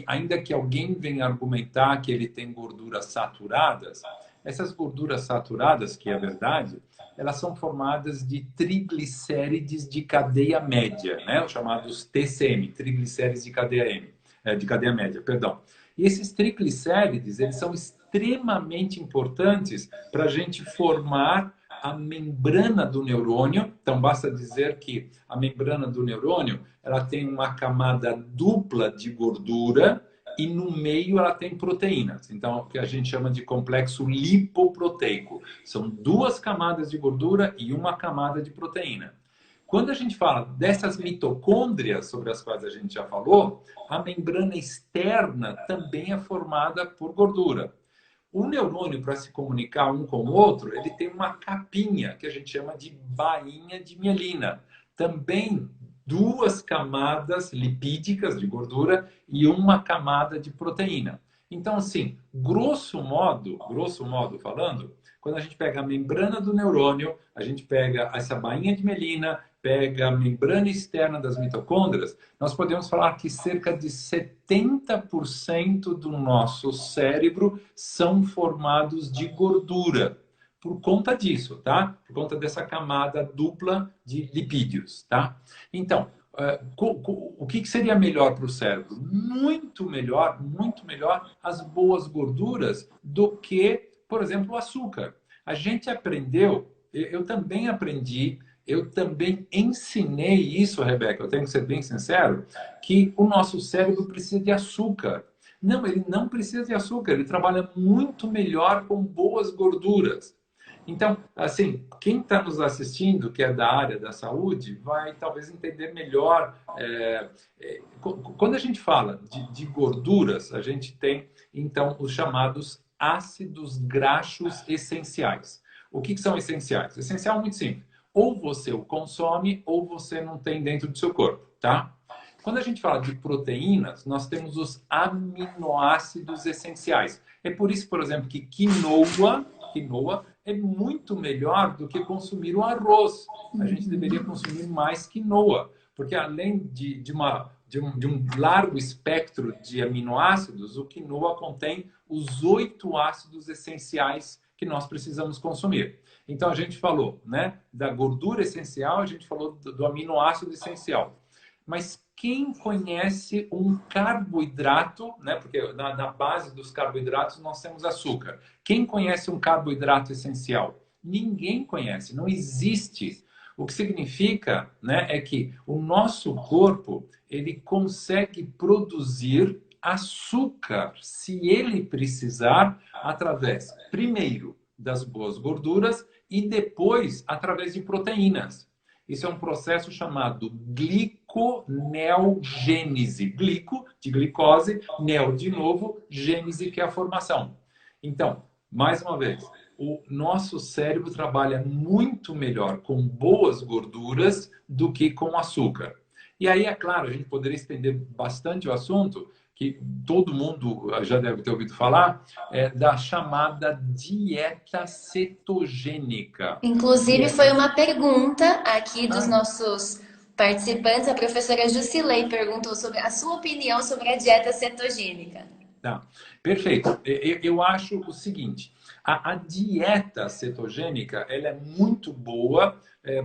ainda que alguém venha argumentar que ele tem gorduras saturadas, essas gorduras saturadas, que é verdade, elas são formadas de triglicérides de cadeia média, né? Os chamados TCM, triglicérides de cadeia de cadeia média, perdão. E esses triglicérides, eles são extremamente importantes para a gente formar a membrana do neurônio. Então, basta dizer que a membrana do neurônio ela tem uma camada dupla de gordura e no meio ela tem proteínas. Então, o que a gente chama de complexo lipoproteico. São duas camadas de gordura e uma camada de proteína. Quando a gente fala dessas mitocôndrias, sobre as quais a gente já falou, a membrana externa também é formada por gordura. O neurônio, para se comunicar um com o outro, ele tem uma capinha que a gente chama de bainha de mielina. Também duas camadas lipídicas de gordura e uma camada de proteína. Então, assim, grosso modo falando, quando a gente pega a membrana do neurônio, a gente pega essa bainha de mielina, pega a membrana externa das mitocôndrias, nós podemos falar que cerca de 70% do nosso cérebro são formados de gordura. Por conta disso, tá? Por conta dessa camada dupla de lipídios, tá? Então, o que seria melhor para o cérebro? Muito melhor as boas gorduras do que, por exemplo, o açúcar. A gente aprendeu, eu também aprendi, eu também ensinei isso, Rebeca, eu tenho que ser bem sincero, que o nosso cérebro precisa de açúcar. Não, ele não precisa de açúcar, ele trabalha muito melhor com boas gorduras. Então, assim, quem está nos assistindo, que é da área da saúde, vai talvez entender melhor. Quando a gente fala de gorduras, a gente tem, então, os chamados ácidos graxos essenciais. O que são essenciais? Essencial é muito simples. Ou você o consome, ou você não tem dentro do seu corpo, tá? Quando a gente fala de proteínas, nós temos os aminoácidos essenciais. É por isso, por exemplo, que quinoa é muito melhor do que consumir o arroz. A gente deveria consumir mais quinoa, porque além de um largo espectro de aminoácidos, o quinoa contém os 8 ácidos essenciais que nós precisamos consumir. Então, a gente falou, né, da gordura essencial, a gente falou do aminoácido essencial. Mas quem conhece um carboidrato, né? Porque na base dos carboidratos nós temos açúcar. Quem conhece um carboidrato essencial? Ninguém conhece, não existe. O que significa, né, é que o nosso corpo ele consegue produzir açúcar, se ele precisar, através, primeiro, das boas gorduras e depois através de proteínas. Isso é um processo chamado gliconeogênese. Glico, de glicose, neo, de novo, gênese, que é a formação. Então, mais uma vez, o nosso cérebro trabalha muito melhor com boas gorduras do que com açúcar. E aí, é claro, a gente poderia estender bastante o assunto, que todo mundo já deve ter ouvido falar, da chamada dieta cetogênica. Inclusive, Dieta... foi uma pergunta aqui dos Ah, nossos participantes. A professora Jusilei perguntou sobre a sua opinião sobre a dieta cetogênica. tá. Perfeito. Eu acho o seguinte, a dieta cetogênica ela é muito boa,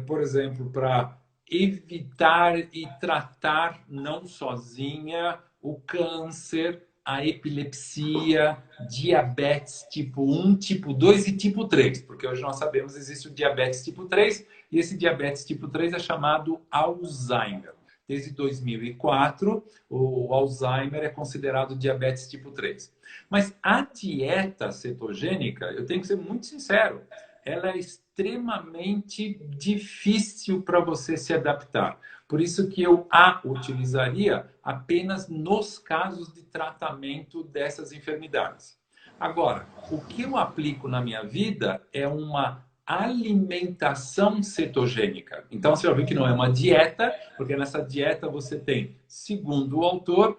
por exemplo, para evitar e tratar não sozinha o câncer, a epilepsia, diabetes tipo 1, tipo 2 e tipo 3, porque hoje nós sabemos que existe o diabetes tipo 3 e esse diabetes tipo 3 é chamado Alzheimer. Desde 2004, o Alzheimer é considerado diabetes tipo 3. Mas a dieta cetogênica, eu tenho que ser muito sincero, ela é extremamente difícil para você se adaptar. Por isso que eu a utilizaria apenas nos casos de tratamento dessas enfermidades. Agora, o que eu aplico na minha vida é uma alimentação cetogênica. Então, você vai ver que não é uma dieta, porque nessa dieta você tem, segundo o autor,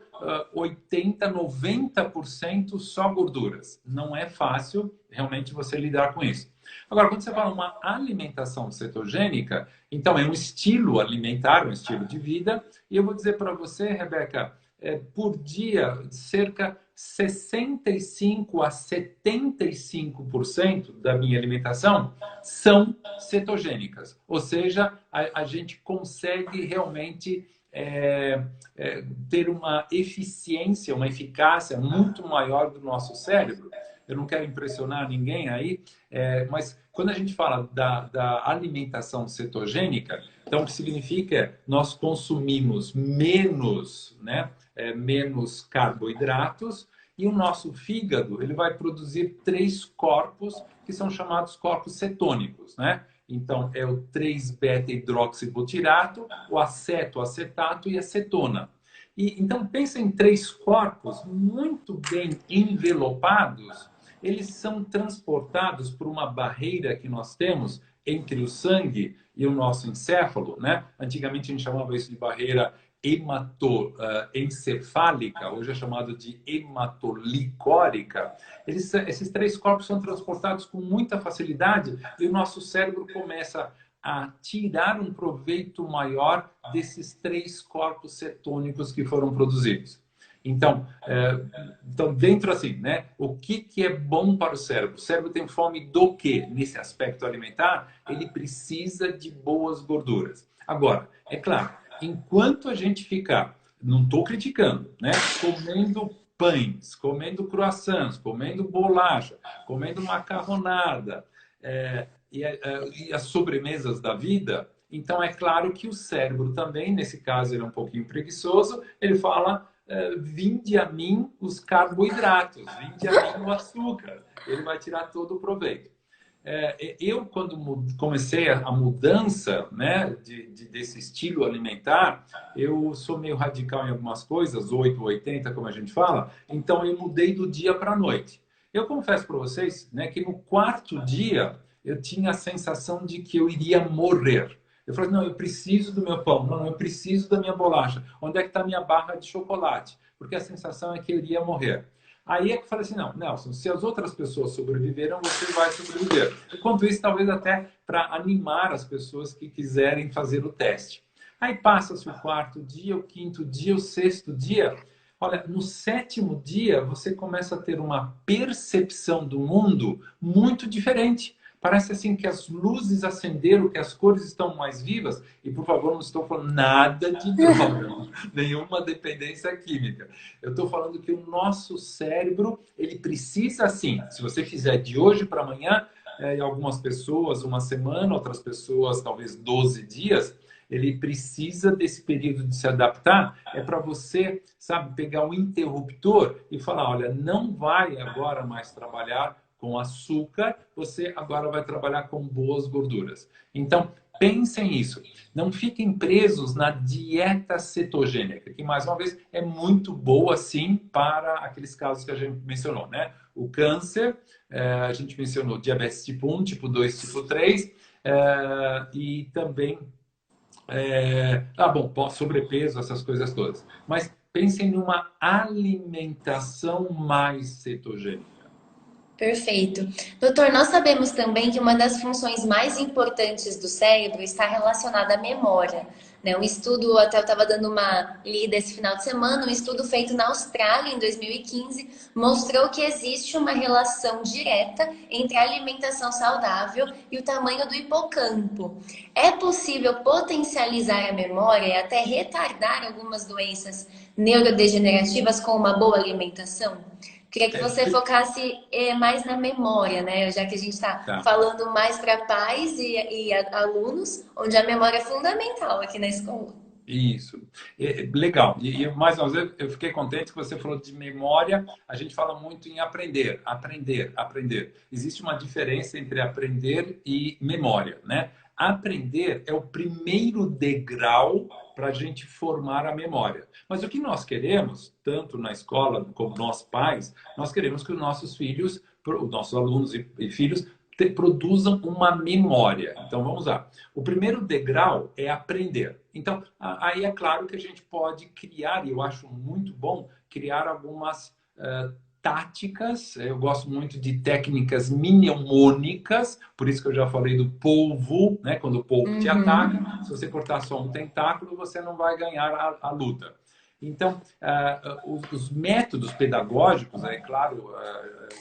80, 90% só gorduras. Não é fácil realmente você lidar com isso. Agora, quando você fala uma alimentação cetogênica, então é um estilo alimentar, um estilo de vida, e eu vou dizer para você, Rebeca, por dia, cerca 65 a 75% da minha alimentação são cetogênicas. Ou seja, a gente consegue realmente ter uma eficiência, uma eficácia muito maior do nosso cérebro. Eu não quero impressionar ninguém aí, mas quando a gente fala da alimentação cetogênica, então o que significa é nós consumimos menos, né, menos carboidratos e o nosso fígado ele vai produzir 3 corpos que são chamados corpos cetônicos, né? Então, é o 3-beta-hidroxibutirato, o aceto, acetato e a cetona. Então, pensa em 3 corpos muito bem envelopados. Eles são transportados por uma barreira que nós temos entre o sangue e o nosso encéfalo, né? Antigamente a gente chamava isso de barreira hematoencefálica, hoje é chamado de hematolicórica. Esses 3 corpos são transportados com muita facilidade e o nosso cérebro começa a tirar um proveito maior desses 3 corpos cetônicos que foram produzidos. Então, dentro assim, né? O que é bom para o cérebro? O cérebro tem fome do quê? Nesse aspecto alimentar, ele precisa de boas gorduras. Agora, é claro, enquanto a gente ficar, não estou criticando, né? Comendo pães, comendo croissants, comendo bolacha, comendo macarronada, e as sobremesas da vida, então é claro que o cérebro também, nesse caso ele é um pouquinho preguiçoso, ele fala, vinde a mim os carboidratos, vinde a mim o açúcar, ele vai tirar todo o proveito. Eu, quando comecei a mudança, né, desse estilo alimentar, eu sou meio radical em algumas coisas, 8 ou 80, como a gente fala, então eu mudei do dia para a noite. Eu confesso para vocês, né, que no 4º dia eu tinha a sensação de que eu iria morrer. Eu falei, não, eu preciso do meu pão, não, eu preciso da minha bolacha. Onde é que está a minha barra de chocolate? Porque a sensação é que eu iria morrer. Aí é que eu falei assim, não, Nelson, se as outras pessoas sobreviveram, você vai sobreviver. Enquanto isso, talvez até para animar as pessoas que quiserem fazer o teste. Aí passa-se o 4º dia, o 5º dia, o 6º dia. Olha, no 7º dia, você começa a ter uma percepção do mundo muito diferente. Parece assim que as luzes acenderam, que as cores estão mais vivas. E, por favor, não estou falando nada de droga, nenhuma dependência química. Eu estou falando que o nosso cérebro, ele precisa, assim, se você fizer de hoje para amanhã, em algumas pessoas uma semana, outras pessoas talvez 12 dias. Ele precisa desse período de se adaptar. É para você, sabe, pegar um interruptor e falar, olha, não vai agora mais trabalhar com açúcar, você agora vai trabalhar com boas gorduras. Então, pensem nisso. Não fiquem presos na dieta cetogênica, que, mais uma vez, é muito boa, sim, para aqueles casos que a gente mencionou, né? O câncer, a gente mencionou diabetes tipo 1, tipo 2, tipo 3, e também, sobrepeso, essas coisas todas. Mas pensem numa alimentação mais cetogênica. Perfeito. Doutor, nós sabemos também que uma das funções mais importantes do cérebro está relacionada à memória, né? Um estudo, até eu estava dando uma lida esse final de semana, um estudo feito na Austrália em 2015 mostrou que existe uma relação direta entre a alimentação saudável e o tamanho do hipocampo. É possível potencializar a memória e até retardar algumas doenças neurodegenerativas com uma boa alimentação? Queria que você focasse mais na memória, né? Já que a gente está Tá. falando mais para pais e alunos, onde a memória é fundamental aqui na escola. Isso. Legal. Mais uma vez, eu fiquei contente que você falou de memória. A gente fala muito em aprender, aprender, aprender. Existe uma diferença entre aprender e memória, né? Aprender é o primeiro degrau para a gente formar a memória. Mas o que nós queremos, tanto na escola como nós pais, nós queremos que os nossos filhos, os nossos alunos e filhos, produzam uma memória. Então, vamos lá. O primeiro degrau é aprender. Então, aí é claro que a gente pode criar, e eu acho muito bom, criar algumas táticas. Eu gosto muito de técnicas mnemônicas, por isso que eu já falei do polvo, né? Quando o polvo te ataca, se você cortar só um tentáculo, você não vai ganhar a luta. Então, os métodos pedagógicos, é claro,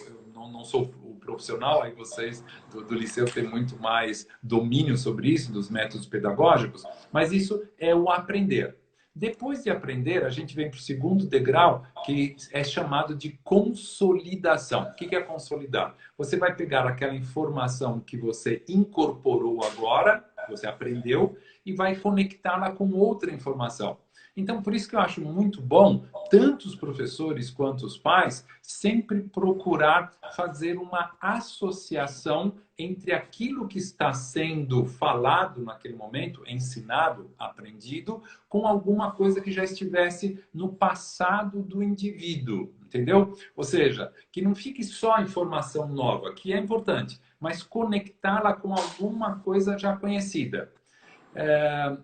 eu não sou profissional, aí vocês do liceu têm muito mais domínio sobre isso, dos métodos pedagógicos, mas isso é o aprender. Depois de aprender, a gente vem para o segundo degrau, que é chamado de consolidação. O que é consolidar? Você vai pegar aquela informação que você incorporou agora, que você aprendeu, e vai conectá-la com outra informação. Então, por isso que eu acho muito bom, tanto os professores quanto os pais, sempre procurar fazer uma associação entre aquilo que está sendo falado naquele momento, ensinado, aprendido, com alguma coisa que já estivesse no passado do indivíduo, entendeu? Ou seja, que não fique só a informação nova, que é importante, mas conectá-la com alguma coisa já conhecida.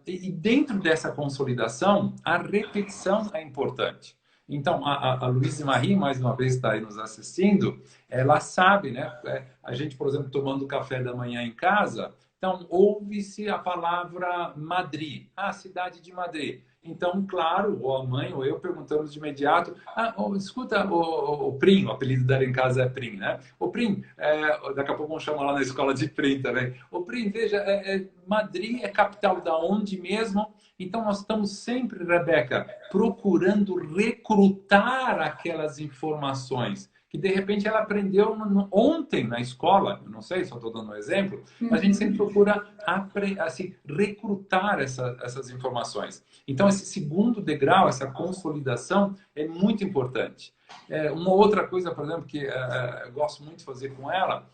E dentro dessa consolidação, a repetição é importante. Então, a Luísa Marie, mais uma vez, está aí nos assistindo, ela sabe, né? A gente, por exemplo, tomando café da manhã em casa, então, ouve-se a palavra Madrid, cidade de Madrid. Então, claro, ou a mãe ou eu perguntamos de imediato, escuta, o Prim, o apelido dela em casa é Prim, né? O Prim, daqui a pouco vamos chamar lá na escola de Prim também. O Prim, veja, Madrid é capital da onde mesmo? Então, nós estamos sempre, Rebeca, procurando recrutar aquelas informações que, de repente, ela aprendeu ontem na escola, eu não sei, só estou dando um exemplo, mas a gente sempre procura assim, recrutar essas informações. Então, esse segundo degrau, essa consolidação, é muito importante. Uma outra coisa, por exemplo, que eu gosto muito de fazer com ela,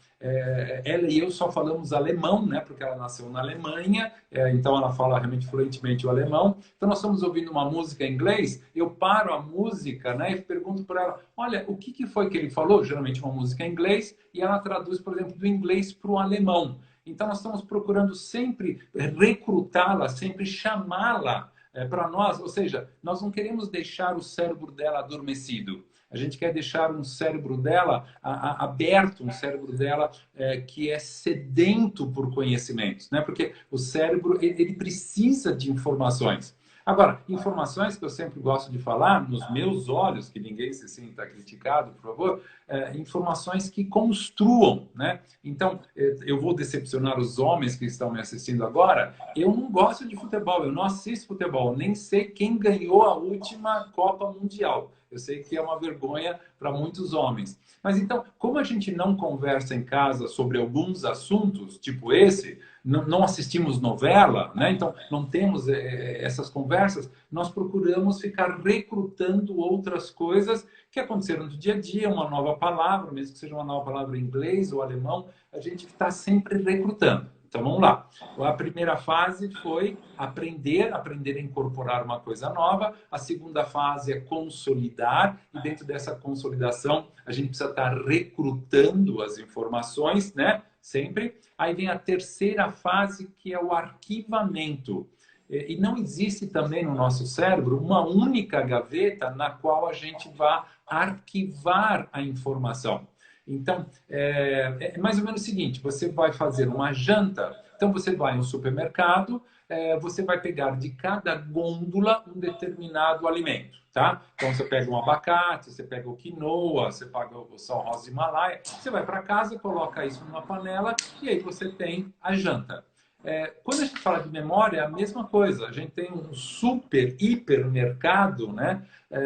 ela e eu só falamos alemão, né? Porque ela nasceu na Alemanha, então ela fala realmente fluentemente o alemão. Então nós estamos ouvindo uma música em inglês, eu paro a música, né? E pergunto para ela, olha, o que foi que ele falou? Geralmente uma música em inglês, e ela traduz, por exemplo, do inglês para o alemão. Então nós estamos procurando sempre recrutá-la, sempre chamá-la para nós, ou seja, nós não queremos deixar o cérebro dela adormecido. A gente quer deixar um cérebro dela aberto, um cérebro dela que é sedento por conhecimentos, né? Porque o cérebro ele precisa de informações. Agora, informações que eu sempre gosto de falar, nos meus olhos, que ninguém se sinta criticado, por favor, informações que construam, né? Então, eu vou decepcionar os homens que estão me assistindo agora. Eu não gosto de futebol, eu não assisto futebol, nem sei quem ganhou a última Copa Mundial. Eu sei que é uma vergonha para muitos homens. Mas então, como a gente não conversa em casa sobre alguns assuntos, tipo esse, não assistimos novela, né? Então não temos essas conversas, nós procuramos ficar recrutando outras coisas que aconteceram no dia a dia, uma nova palavra, mesmo que seja uma nova palavra em inglês ou alemão, a gente está sempre recrutando. Então vamos lá. A primeira fase foi aprender a incorporar uma coisa nova. A segunda fase é consolidar, e dentro dessa consolidação a gente precisa estar recrutando as informações, né? Sempre. Aí vem a terceira fase, que é o arquivamento. E não existe também no nosso cérebro uma única gaveta na qual a gente vai arquivar a informação. Então, é mais ou menos o seguinte: você vai fazer uma janta, então você vai no supermercado, você vai pegar de cada gôndola um determinado alimento, tá? Então, você pega um abacate, você pega o quinoa, você pega o sal rosa Himalaia, você vai para casa, coloca isso numa panela e aí você tem a janta. Quando a gente fala de memória, é a mesma coisa. A gente tem um super, hipermercado, né,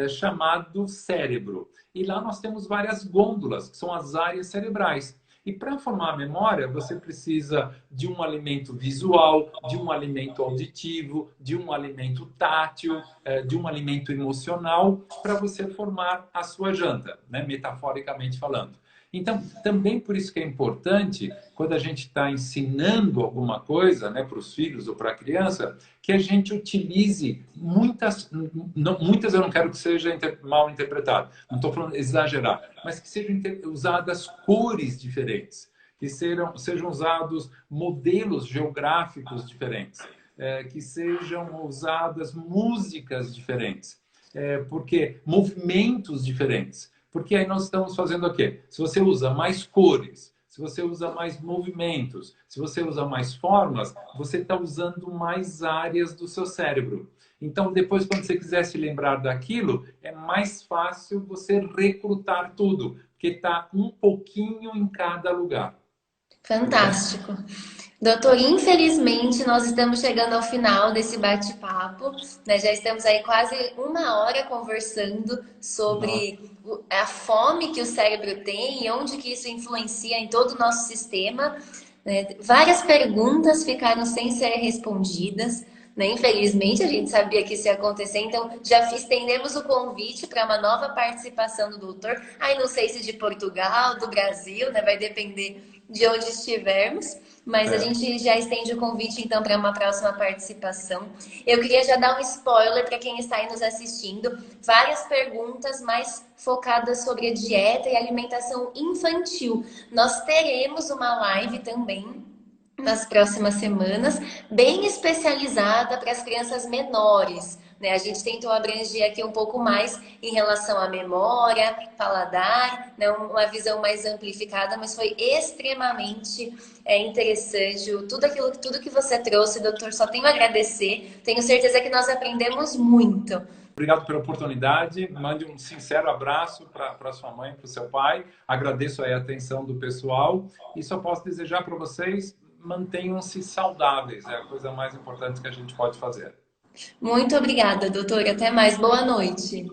chamado cérebro. E lá nós temos várias gôndolas, que são as áreas cerebrais. E para formar a memória, você precisa de um alimento visual, de um alimento auditivo, de um alimento tátil, de um alimento emocional, para você formar a sua janta, né, metaforicamente falando. Então, também por isso que é importante, quando a gente está ensinando alguma coisa, né, para os filhos ou para a criança, que a gente utilize muitas eu não quero que seja mal interpretado, não estou falando exagerar, mas que sejam usadas cores diferentes, que sejam usados modelos geográficos diferentes, que sejam usadas músicas diferentes, porque movimentos diferentes. Porque aí nós estamos fazendo o quê? Se você usa mais cores, se você usa mais movimentos, se você usa mais formas, você está usando mais áreas do seu cérebro. Então, depois, quando você quiser se lembrar daquilo, é mais fácil você recrutar tudo, porque está um pouquinho em cada lugar. Fantástico. Doutor, infelizmente nós estamos chegando ao final desse bate-papo, né? Já estamos aí quase uma hora conversando sobre a fome que o cérebro tem e onde que isso influencia em todo o nosso sistema, né? Várias perguntas ficaram sem ser respondidas, né? Infelizmente a gente sabia que isso ia acontecer, então já estendemos o convite para uma nova participação do doutor. Aí não sei se de Portugal, do Brasil, né? Vai depender de onde estivermos, mas a gente já estende o convite então para uma próxima participação. Eu queria já dar um spoiler para quem está aí nos assistindo, várias perguntas mais focadas sobre a dieta e alimentação infantil. Nós teremos uma live também nas próximas semanas, bem especializada para as crianças menores, né? A gente tentou abranger aqui um pouco mais em relação à memória, paladar, né? Uma visão mais amplificada, mas foi extremamente interessante. Tudo que você trouxe, doutor, só tenho a agradecer. Tenho certeza que nós aprendemos muito. Obrigado pela oportunidade. Mande um sincero abraço para sua mãe, para o seu pai. Agradeço aí a atenção do pessoal e só posso desejar para vocês: mantenham-se saudáveis. É a coisa mais importante que a gente pode fazer. Muito obrigada, doutor. Até mais. Boa noite.